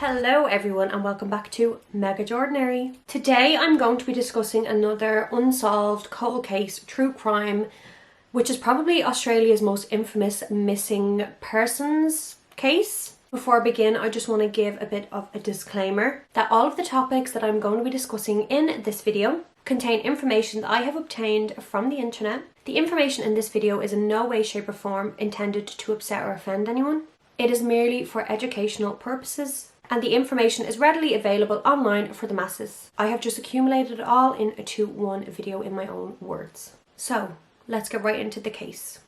Hello everyone and welcome back to MegaJordinary. Today I'm going to be discussing another unsolved cold case, true crime, which is probably Australia's most infamous missing persons case. Before I begin, I just want to give a bit of a disclaimer that all of the topics that I'm going to be discussing in this video contain information that I have obtained from the internet. The information in this video is in no way, shape or form intended to upset or offend anyone. It is merely for educational purposes, and the information is readily available online for the masses. I have just accumulated it all into one video in my own words. So, let's get right into the case.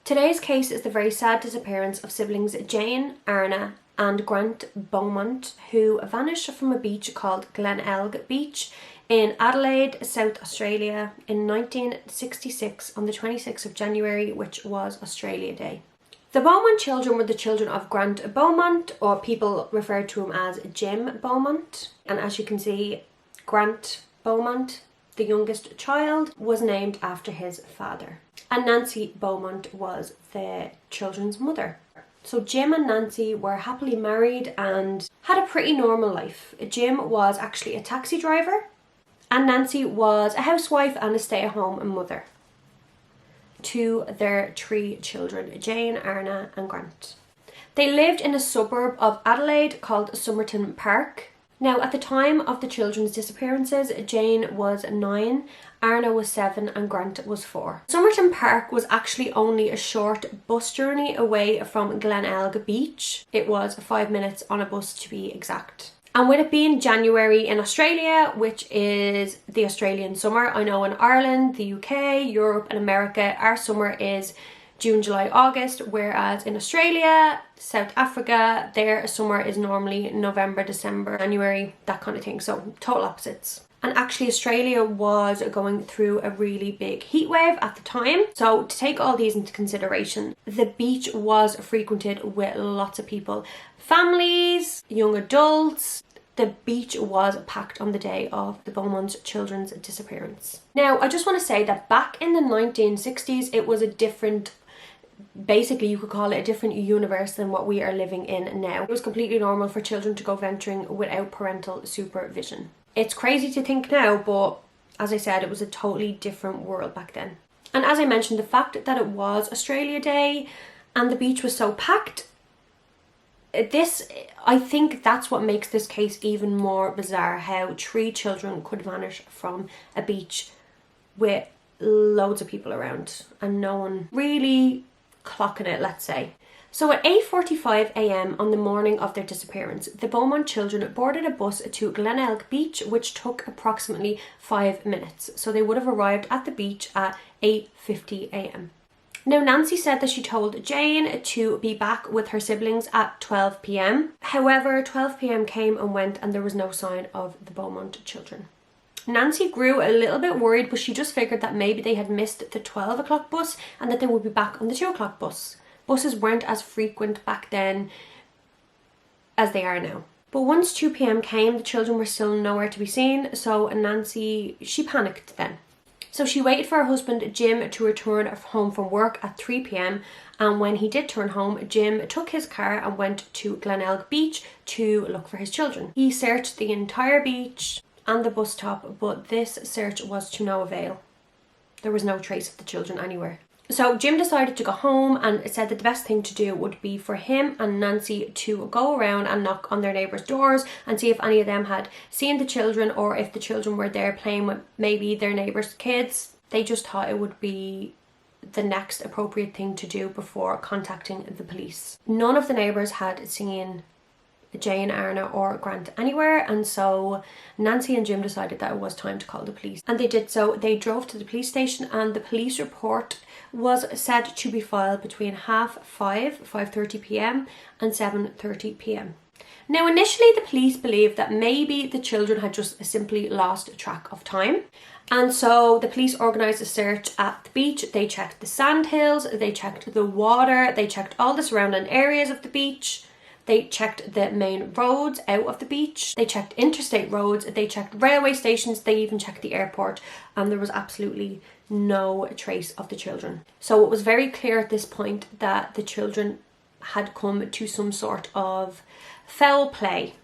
Today's case is the very sad disappearance of siblings Jane, Ernest and Grant Beaumont, who vanished from a beach called ONeill Beach in Adelaide, South Australia in 1966 on the 26th of January, which was Australia Day. The Beaumont children were the children of Grant Beaumont, or people referred to him as Jim Beaumont. And as you can see, Grant Beaumont, the youngest child, was named after his father. And Nancy Beaumont was the children's mother. So Jim and Nancy were happily married and had a pretty normal life. Jim was actually a taxi driver, and Nancy was a housewife and a stay-at-home mother to their three children, Jane, Ernest and Grant. They lived in a suburb of Adelaide called Somerton Park. Now, at the time of the children's disappearances, Jane was 9, Ernest was 7 and Grant was 4. Somerton Park was actually only a short bus journey away from ONeill Beach. It was 5 minutes on a bus to be exact. And with it being January in Australia, which is the Australian summer, I know in Ireland, the UK, Europe and America, our summer is June, July, August, whereas in Australia, South Africa, their summer is normally November, December, January, that kind of thing. So total opposites. And actually Australia was going through a really big heat wave at the time. So to take all these into consideration, the beach was frequented with lots of people. Families, young adults. The beach was packed on the day of the Beaumont children's disappearance. Now, I just want to say that back in the 1960s, it was a different, basically you could call it a different universe than what we are living in now. It was completely normal for children to go venturing without parental supervision. It's crazy to think now, but as I said, it was a totally different world back then. And as I mentioned, the fact that it was Australia Day and the beach was so packed, I think that's what makes this case even more bizarre, how 3 children could vanish from a beach with loads of people around and no one really clocking it, let's say. So at 8:45 a.m. on the morning of their disappearance, the Beaumont children boarded a bus to ONeill Beach, which took approximately 5 minutes. So they would have arrived at the beach at 8:50 a.m. Now, Nancy said that she told Jane to be back with her siblings at 12 p.m. However, 12 p.m. came and went and there was no sign of the Beaumont children. Nancy grew a little bit worried, but she just figured that maybe they had missed the 12 o'clock bus and that they would be back on the 2 o'clock bus. Buses weren't as frequent back then as they are now. But once 2 p.m. came, the children were still nowhere to be seen, so Nancy, she panicked then. So she waited for her husband Jim to return home from work at 3 p.m. and when he did turn home, Jim took his car and went to ONeill Beach to look for his children. He searched the entire beach and the bus stop, but this search was to no avail. There was no trace of the children anywhere. So Jim decided to go home and said that the best thing to do would be for him and Nancy to go around and knock on their neighbours' doors and see if any of them had seen the children or if the children were there playing with maybe their neighbours' kids. They just thought it would be the next appropriate thing to do before contacting the police. None of the neighbours had seen Jane, Ernest or Grant anywhere, and so Nancy and Jim decided that it was time to call the police. And they did so. They drove to the police station and the police report was said to be filed between 5:30 p.m. and 7:30 p.m. Now, initially the police believed that maybe the children had just simply lost track of time. And so the police organised a search at the beach. They checked the sandhills, they checked the water, they checked all the surrounding areas of the beach. They checked the main roads out of the beach. They checked interstate roads. They checked railway stations. They even checked the airport. And there was absolutely no trace of the children. So it was very clear at this point that the children had come to some sort of foul play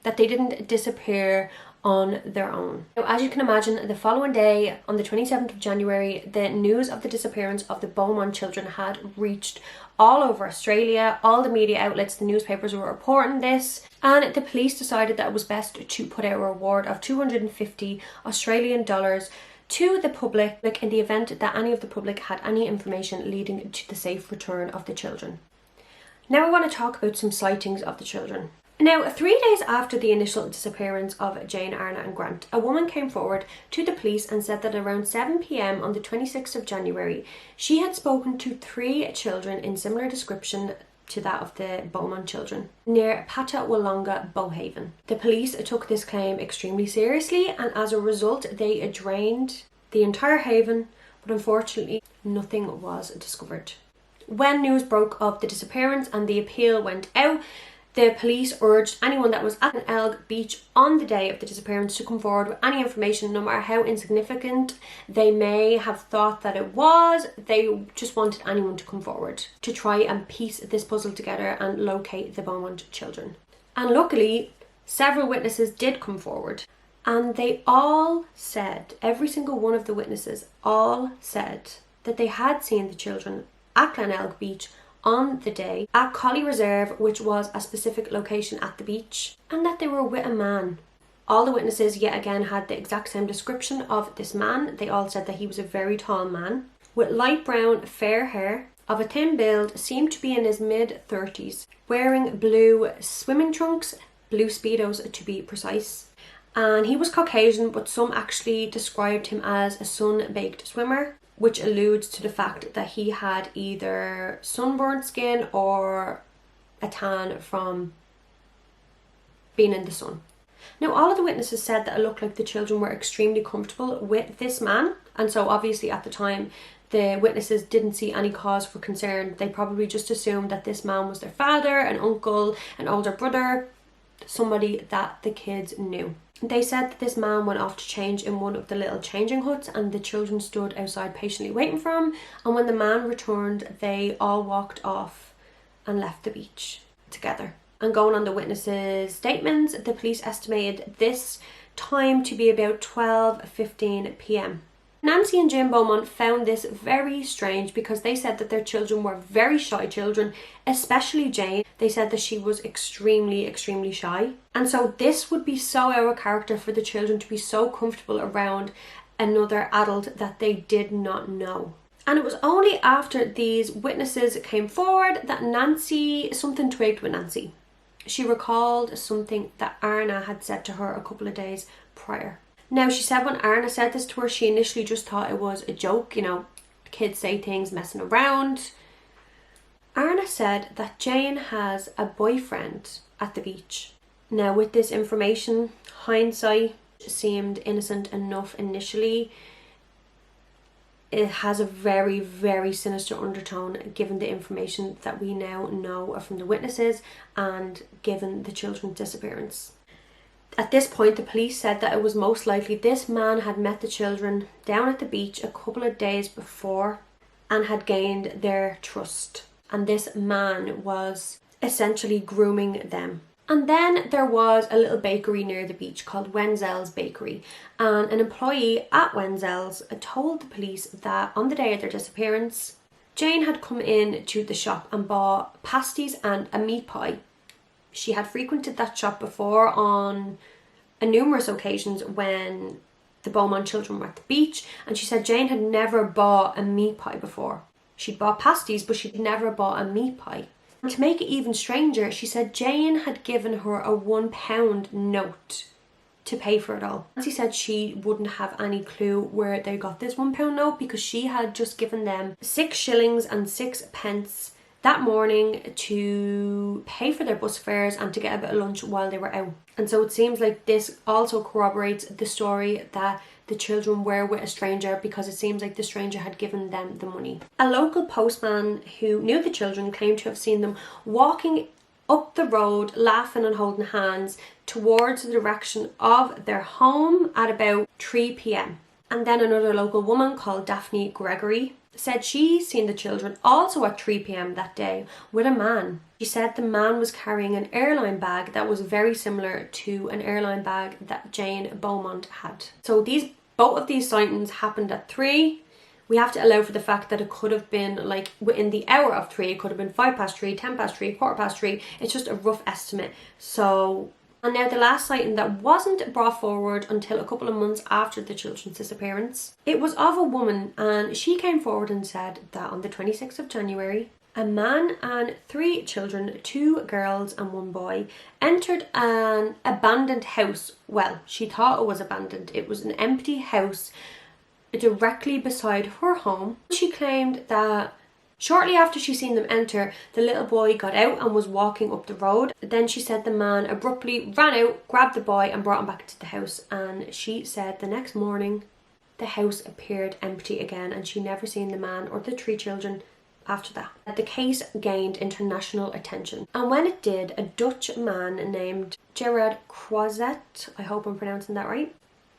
that they didn't disappear on their own. Now, as you can imagine, the following day, on the 27th of January, the news of the disappearance of the Beaumont children had reached all over Australia. All the media outlets, the newspapers were reporting this, and the police decided that it was best to put out a reward of 250 Australian dollars to the public in the event that any of the public had any information leading to the safe return of the children. Now I want to talk about some sightings of the children. Now, 3 days after the initial disappearance of Jane, Arna and Grant, a woman came forward to the police and said that around 7 p.m. on the 26th of January, she had spoken to 3 children in similar description to that of the Beaumont children near Patawalonga, Beauhaven. The police took this claim extremely seriously, and as a result they drained the entire haven, but unfortunately nothing was discovered. When news broke of the disappearance and the appeal went out, the police urged anyone that was at ONeill beach on the day of the disappearance to come forward with any information, no matter how insignificant they may have thought that it was. They just wanted anyone to come forward to try and piece this puzzle together and locate the Beaumont children. And luckily, several witnesses did come forward, and they all said, every single one of the witnesses all said that they had seen the children at ONeill beach on the day at Collie Reserve, which was a specific location at the beach, and that they were with a man. All the witnesses yet again had the exact same description of this man. They all said that he was a very tall man with light brown fair hair, of a thin build, seemed to be in his mid-30s, wearing blue swimming trunks, blue speedos to be precise, and he was Caucasian, but some actually described him as a sun-baked swimmer, which alludes to the fact that he had either sunburnt skin or a tan from being in the sun. Now, all of the witnesses said that it looked like the children were extremely comfortable with this man, and so obviously at the time the witnesses didn't see any cause for concern. They probably just assumed that this man was their father, an uncle, an older brother, somebody that the kids knew. They said that this man went off to change in one of the little changing huts, and the children stood outside patiently waiting for him, and when the man returned they all walked off and left the beach together. And going on the witnesses' statements, the police estimated this time to be about 12:15 p.m. Nancy and Jim Beaumont found this very strange because they said that their children were very shy children, especially Jane. They said that she was extremely shy, and so this would be so out of character for the children to be so comfortable around another adult that they did not know. And it was only after these witnesses came forward that something twigged with Nancy. She recalled something that Arna had said to her a couple of days prior. Now, she said when Arna said this to her, she initially just thought it was a joke, kids say things messing around. Arna said that Jane has a boyfriend at the beach. Now, with this information, hindsight seemed innocent enough initially. It has a very sinister undertone given the information that we now know from the witnesses and given the children's disappearance. At this point, the police said that it was most likely this man had met the children down at the beach a couple of days before and had gained their trust. And this man was essentially grooming them. And then there was a little bakery near the beach called ONeill's Bakery. And an employee at ONeill's told the police that on the day of their disappearance, Jane had come in to the shop and bought pasties and a meat pie. She had frequented that shop before on numerous occasions when the Beaumont children were at the beach, and she said Jane had never bought a meat pie before. She'd bought pasties, but she'd never bought a meat pie. And to make it even stranger, she said Jane had given her a £1 note to pay for it all. Nancy said she wouldn't have any clue where they got this £1 note because she had just given them 6 shillings and 6 pence that morning to pay for their bus fares and to get a bit of lunch while they were out. And so it seems like this also corroborates the story that the children were with a stranger, because it seems like the stranger had given them the money. A local postman who knew the children claimed to have seen them walking up the road, laughing and holding hands towards the direction of their home at about 3 p.m. And then another local woman called Daphne Gregory said she seen the children also at 3 p.m. that day with a man. She said the man was carrying an airline bag that was very similar to an airline bag that Jane Beaumont had. So both of these sightings happened at 3. We have to allow for the fact that it could have been like within the hour of 3. It could have been 5 past 3, 10 past 3, quarter past 3. It's just a rough estimate. So, and now the last sighting that wasn't brought forward until a couple of months after the children's disappearance. It was of a woman, and she came forward and said that on the 26th of January, a man and 3 children, 2 girls and 1 boy, entered an abandoned house. Well, she thought it was abandoned. It was an empty house directly beside her home. She claimed that shortly after she seen them enter, the little boy got out and was walking up the road. Then she said the man abruptly ran out, grabbed the boy and brought him back to the house. And she said the next morning the house appeared empty again, and she never seen the man or the 3 children after that. The case gained international attention, and when it did, a Dutch man named Gerard Croizet, I hope I'm pronouncing that right,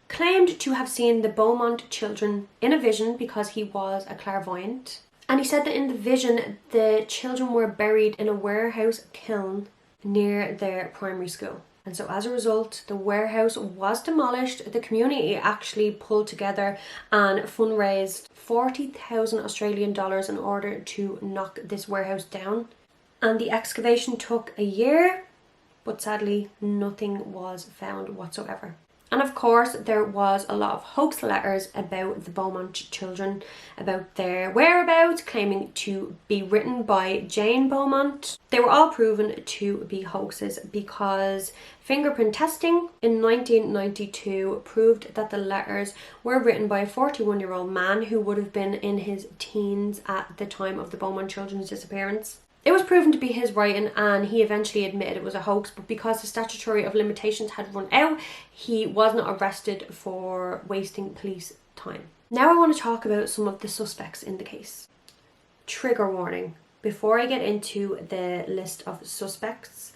claimed to have seen the Beaumont children in a vision because he was a clairvoyant. And he said that in the vision, the children were buried in a warehouse kiln near their primary school. And so as a result, the warehouse was demolished. The community actually pulled together and fundraised 40,000 Australian dollars in order to knock this warehouse down. And the excavation took a year, but sadly nothing was found whatsoever. And of course, there was a lot of hoax letters about the Beaumont children, about their whereabouts, claiming to be written by Jane Beaumont. They were all proven to be hoaxes because fingerprint testing in 1992 proved that the letters were written by a 41-year-old man who would have been in his teens at the time of the Beaumont children's disappearance. It was proven to be his writing, and he eventually admitted it was a hoax, but because the statutory of limitations had run out, he was not arrested for wasting police time. Now I want to talk about some of the suspects in the case. Trigger warning. Before I get into the list of suspects,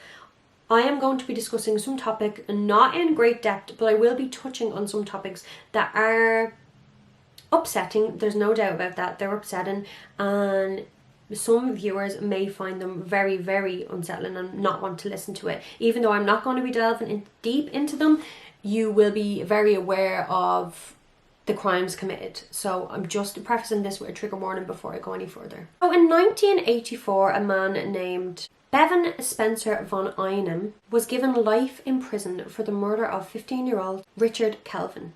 I am going to be discussing some topic, not in great depth, but I will be touching on some topics that are upsetting. There's no doubt about that. They're upsetting, and some viewers may find them very, very unsettling and not want to listen to it. Even though I'm not going to be delving deep into them, you will be very aware of the crimes committed. So I'm just prefacing this with a trigger warning before I go any further. So in 1984, a man named Bevan Spencer von Einem was given life in prison for the murder of 15-year-old Richard Kelvin.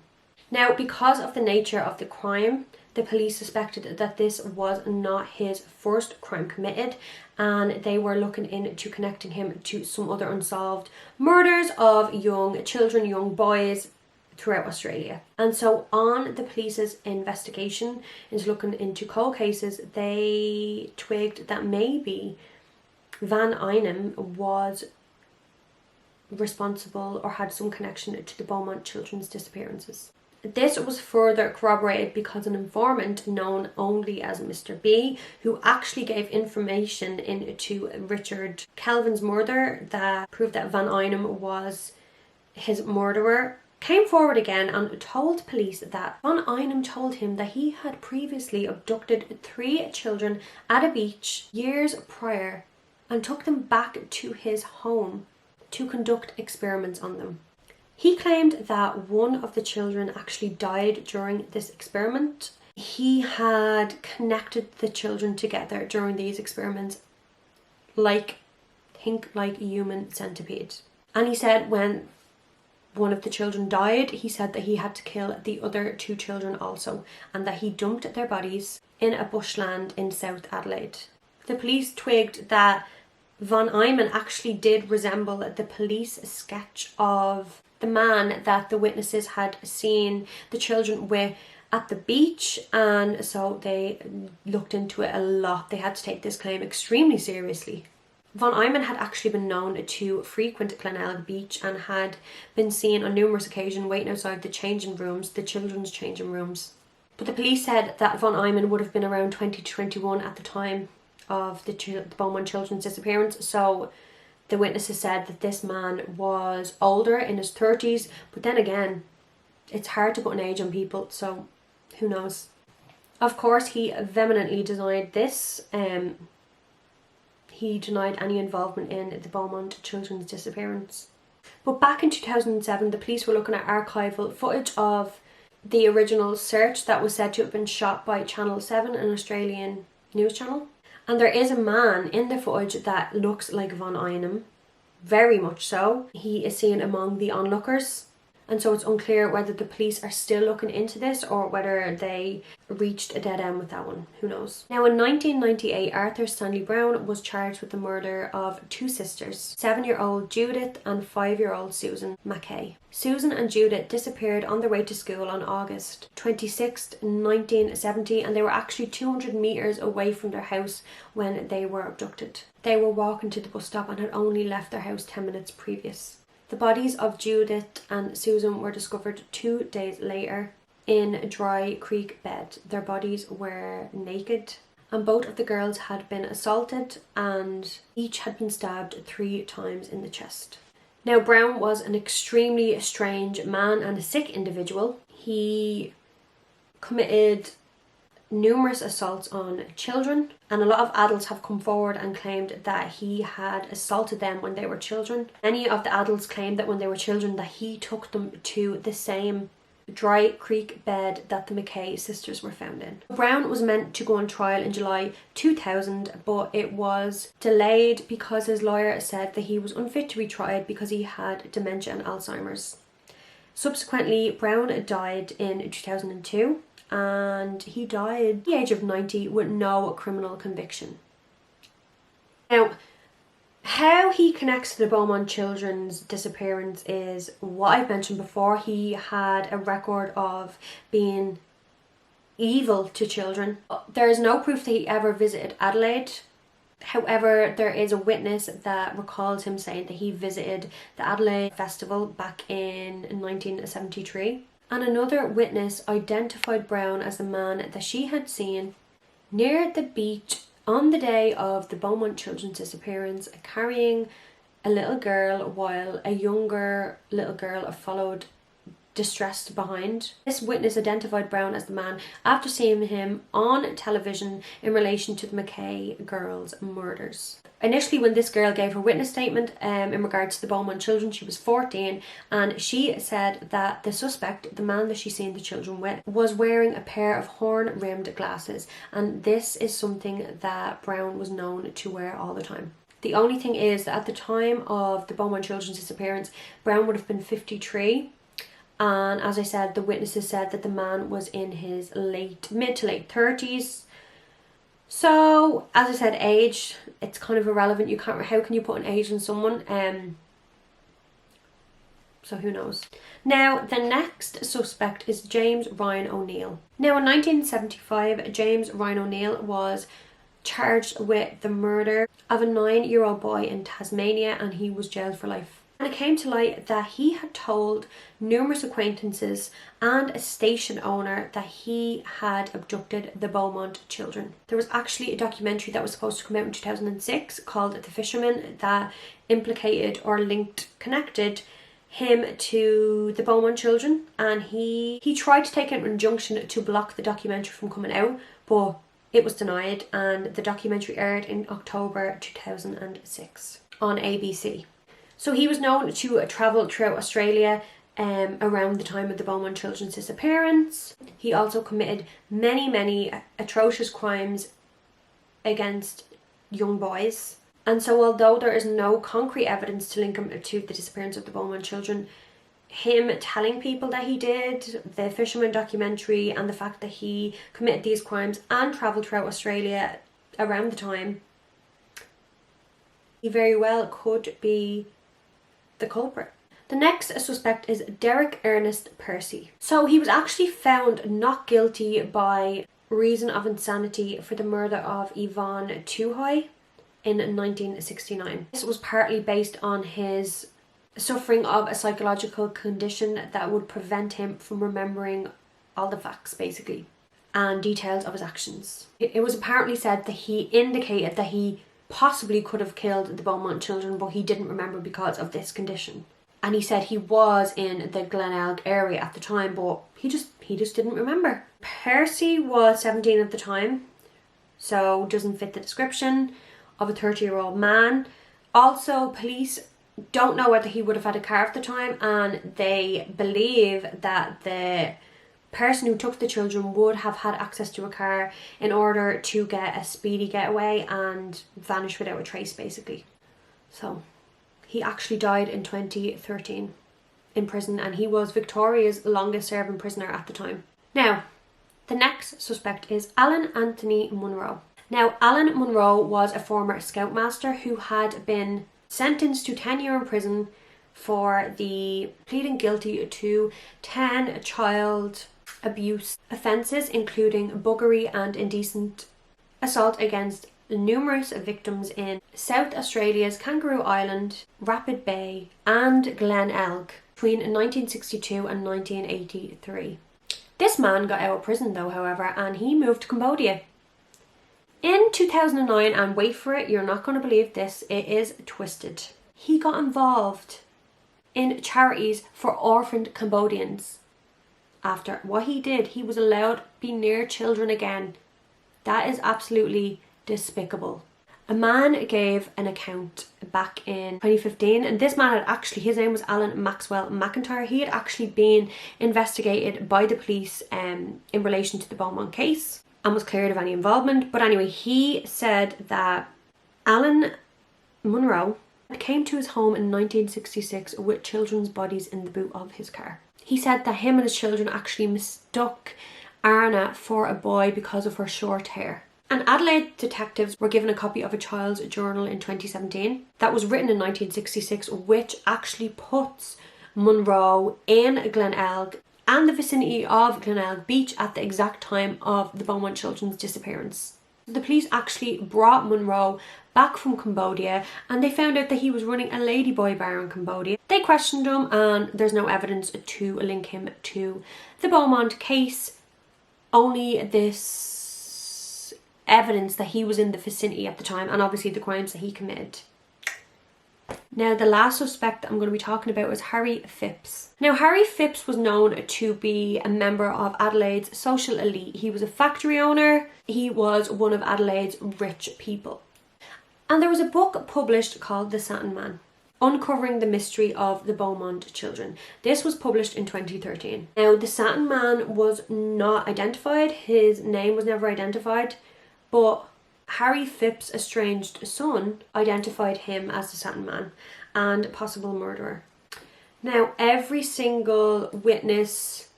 Now, because of the nature of the crime, the police suspected that this was not his first crime committed, and they were looking into connecting him to some other unsolved murders of young children, young boys throughout Australia. And so on the police's investigation into looking into cold cases, they twigged that maybe Van Einem was responsible or had some connection to the Beaumont children's disappearances. This was further corroborated because an informant known only as Mr. B, who actually gave information into Richard Kelvin's murder that proved that Van Einem was his murderer, came forward again and told police that Van Einem told him that he had previously abducted 3 children at a beach years prior and took them back to his home to conduct experiments on them. He claimed that one of the children actually died during this experiment. He had connected the children together during these experiments like a human centipede. And he said when one of the children died, he said that he had to kill the other 2 children also, and that he dumped their bodies in a bushland in South Adelaide. The police twigged that Van Einem actually did resemble the police sketch of the man that the witnesses had seen the children with at the beach, and so they looked into it a lot. They had to take this claim extremely seriously. Van Einem had actually been known to frequent Glenelg Beach and had been seen on numerous occasions waiting outside the changing rooms, the children's changing rooms. But the police said that Van Einem would have been around 20 to 21 at the time of the Beaumont children's disappearance, so the witnesses said that this man was older, in his 30s, but then again, it's hard to put an age on people, so who knows. Of course, he vehemently denied this. He denied any involvement in the Beaumont-children's disappearance. But back in 2007, the police were looking at archival footage of the original search that was said to have been shot by Channel 7, an Australian news channel. And there is a man in the footage that looks like Von Einem, very much so. He is seen among the onlookers. And so it's unclear whether the police are still looking into this or whether they reached a dead end with that one. Who knows? Now in 1998, Arthur Stanley Brown was charged with the murder of two sisters, 7-year-old Judith and 5-year-old Susan Mackay. Susan and Judith disappeared on their way to school on August 26, 1970, and they were actually 200 metres away from their house when they were abducted. They were walking to the bus stop and had only left their house 10 minutes previous. The bodies of Judith and Susan were discovered 2 days later in a dry creek bed. Their bodies were naked and both of the girls had been assaulted and each had been stabbed 3 times in the chest. Now, Brown was an extremely strange man and a sick individual. He committed numerous assaults on children, and a lot of adults have come forward and claimed that he had assaulted them when they were children. Many of the adults claimed that when they were children that he took them to the same dry creek bed that the Mackay sisters were found in. Brown was meant to go on trial in July 2000, but it was delayed because his lawyer said that he was unfit to be tried because he had dementia and Alzheimer's. Subsequently, Brown died in 2002. And he died at the age of 90 with no criminal conviction. Now, how he connects to the Beaumont-children's disappearance is what I've mentioned before. He had a record of being evil to children. There is no proof that he ever visited Adelaide. However, there is a witness that recalls him saying that he visited the Adelaide Festival back in 1973. And another witness identified Brown as the man that she had seen near the beach on the day of the Beaumont-children's disappearance, carrying a little girl while a younger little girl followed distressed behind. This witness identified Brown as the man after seeing him on television in relation to the Mackay girls' murders. Initially, when this girl gave her witness statement in regards to the Beaumont-children, she was 14, and she said that the suspect, the man that she seen the children with, was wearing a pair of horn-rimmed glasses, and this is something that Brown was known to wear all the time. The only thing is that at the time of the Beaumont-children's disappearance, Brown would have been 53. And as I said, the witnesses said that the man was in his mid to late 30s. So, as I said, age, it's kind of irrelevant. How can you put an age on someone? So who knows? Now, the next suspect is James Ryan ONeill. Now, in 1975, James Ryan ONeill was charged with the murder of a 9-year-old boy in Tasmania, and he was jailed for life. And it came to light that he had told numerous acquaintances and a station owner that he had abducted the Beaumont children. There was actually a documentary that was supposed to come out in 2006 called The Fisherman that implicated or connected him to the Beaumont children, and he tried to take an injunction to block the documentary from coming out, but it was denied, and the documentary aired in October 2006 on ABC. So he was known to travel throughout Australia around the time of the Beaumont-children's disappearance. He also committed many atrocious crimes against young boys. And so although there is no concrete evidence to link him to the disappearance of the Beaumont children, him telling people that he did, the Fisherman documentary, and the fact that he committed these crimes and travelled throughout Australia around the time, he very well could be the culprit. The next suspect is Derek Ernest Percy. So he was actually found not guilty by reason of insanity for the murder of Yvonne Tuhai in 1969. This was partly based on his suffering of a psychological condition that would prevent him from remembering all the facts, basically, and details of his actions. It was apparently said that he indicated that he possibly could have killed the Beaumont children, but he didn't remember because of this condition. and he said he was in the Glenelg area at the time, but he just didn't remember. Percy was 17 at the time, so doesn't fit the description of a 30-year-old man. Also, police don't know whether he would have had a car at the time, and they believe that the person who took the children would have had access to a car in order to get a speedy getaway and vanish without a trace, basically. So he actually died in 2013 in prison, and he was Victoria's longest serving prisoner at the time. Now, the next suspect is Alan Anthony Munro. Now, Alan Munro was a former scoutmaster who had been sentenced to 10 years in prison for the pleading guilty to 10 child abuse offences, including buggery and indecent assault against numerous victims in South Australia's Kangaroo Island, Rapid Bay and Glenelg between 1962 and 1983. This man got out of prison though, however, and he moved to Cambodia. In 2009, and wait for it, you're not going to believe this, it is twisted. He got involved in charities for orphaned Cambodians. After what he did, he was allowed to be near children again. That is absolutely despicable. A man gave an account back in 2015, and this man had actually, his name was Alan Maxwell McIntyre. He had actually been investigated by the police in relation to the Beaumont case and was cleared of any involvement. But anyway, he said that Alan Munro came to his home in 1966 with children's bodies in the boot of his car. He said that him and his children actually mistook Arna for a boy because of her short hair. And Adelaide detectives were given a copy of a child's journal in 2017 that was written in 1966, which actually puts Munro in Glenelg and the vicinity of Glenelg Beach at the exact time of the Beaumont-children's disappearance. The police actually brought Munro back from Cambodia, and they found out that he was running a ladyboy bar in Cambodia. They questioned him, and there's no evidence to link him to the Beaumont case, only this evidence that he was in the vicinity at the time, and obviously the crimes that he committed. Now, the last suspect I'm going to be talking about is Harry Phipps. Now, Harry Phipps was known to be a member of Adelaide's social elite. He was a factory owner. He was one of Adelaide's rich people. And there was a book published called The Satin Man, uncovering the mystery of the Beaumont-children. This was published in 2013. Now, the Satin Man was not identified. His name was never identified, but Harry Phipps' estranged son identified him as the Satin Man and possible murderer. Now, every single witness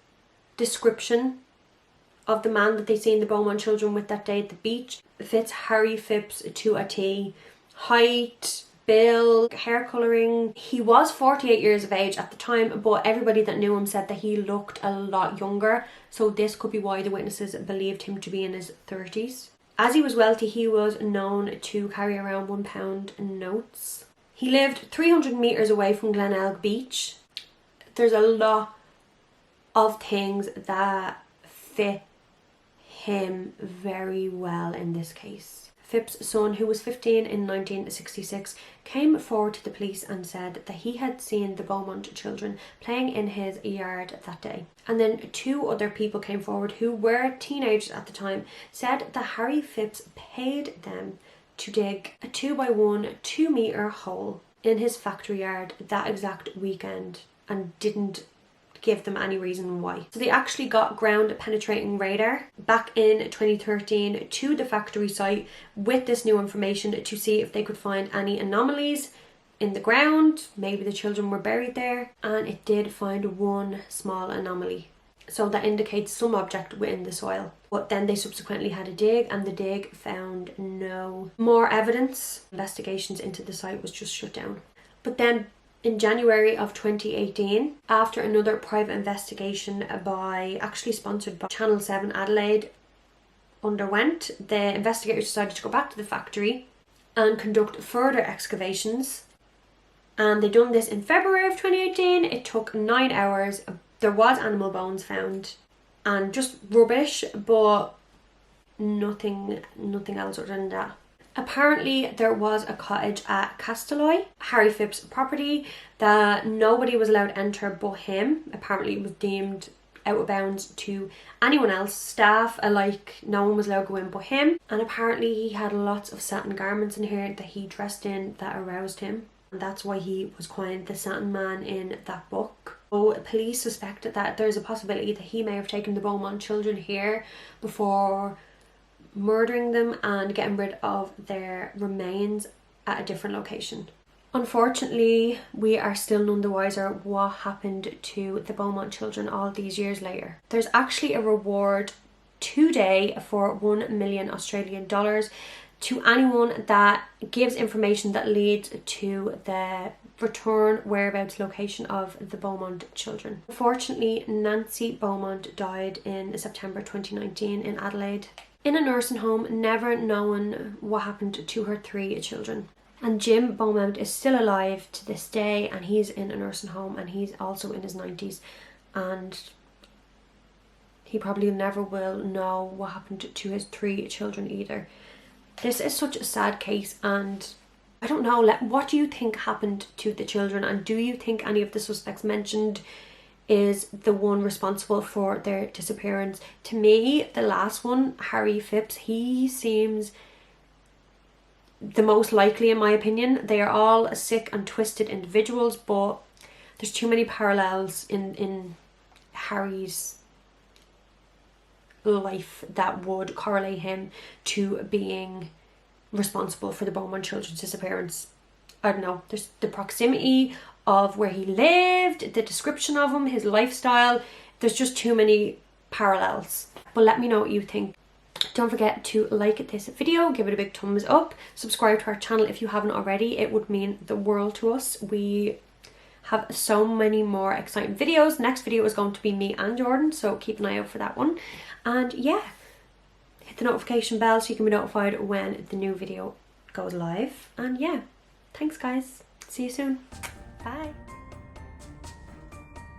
description of the man that they seen the Beaumont-children with that day at the beach fits Harry Phipps to a T. Height, build, hair colouring. He was 48 years of age at the time, but everybody that knew him said that he looked a lot younger, so this could be why the witnesses believed him to be in his 30s. As he was wealthy, he was known to carry around £1 notes. He lived 300 metres away from Glenelg Beach. There's a lot of things that fit him very well in this case. Phipps' son, who was 15 in 1966, came forward to the police and said that he had seen the Beaumont-children playing in his yard that day. And then two other people came forward who were teenagers at the time, said that Harry Phipps paid them to dig a 2x1 2-metre hole in his factory yard that exact weekend and didn't give them any reason why. So they actually got ground penetrating radar back in 2013 to the factory site with this new information to see if they could find any anomalies in the ground. Maybe the children were buried there, and it did find one small anomaly. So that indicates some object within the soil. But then they subsequently had a dig, and the dig found no more evidence. Investigations into the site was just shut down. But then in January of 2018, after another private investigation actually sponsored by Channel 7 Adelaide underwent, the investigators decided to go back to the factory and conduct further excavations. And they done this in February of 2018. It took 9 hours. There was animal bones found and just rubbish, but nothing else other than that. Apparently there was a cottage at Castelloy, Harry Phipps's property, that nobody was allowed to enter but him. Apparently it was deemed out of bounds to anyone else, staff alike, no one was allowed to go in but him. And apparently he had lots of satin garments in here that he dressed in that aroused him. And that's why he was coined the Satin Man in that book. So police suspected that there's a possibility that he may have taken the Beaumont children here before murdering them and getting rid of their remains at a different location. Unfortunately, we are still none the wiser what happened to the Beaumont children all these years later. There's actually a reward today for 1 million Australian dollars to anyone that gives information that leads to the return, whereabouts, location of the Beaumont children. Unfortunately, Nancy Beaumont died in September 2019 in Adelaide, in a nursing home, never knowing what happened to her 3 children. And Jim Beaumont is still alive to this day, and he's in a nursing home, and he's also in his 90s, and he probably never will know what happened to his 3 children either. This is such a sad case, and I don't know, what do you think happened to the children, and do you think any of the suspects mentioned is the one responsible for their disappearance? To me, the last one, Harry Phipps, he seems the most likely in my opinion. They are all sick and twisted individuals, but there's too many parallels in Harry's life that would correlate him to being responsible for the Beaumont children's disappearance. I don't know, there's the proximity of where he lived, the description of him, his lifestyle. There's just too many parallels. But let me know what you think. Don't forget to like this video, give it a big thumbs up, subscribe to our channel if you haven't already. It would mean the world to us. We have so many more exciting videos. Next video is going to be me and Jordan, so keep an eye out for that one. And yeah, hit the notification bell so you can be notified when the new video goes live. And yeah, thanks guys, see you soon.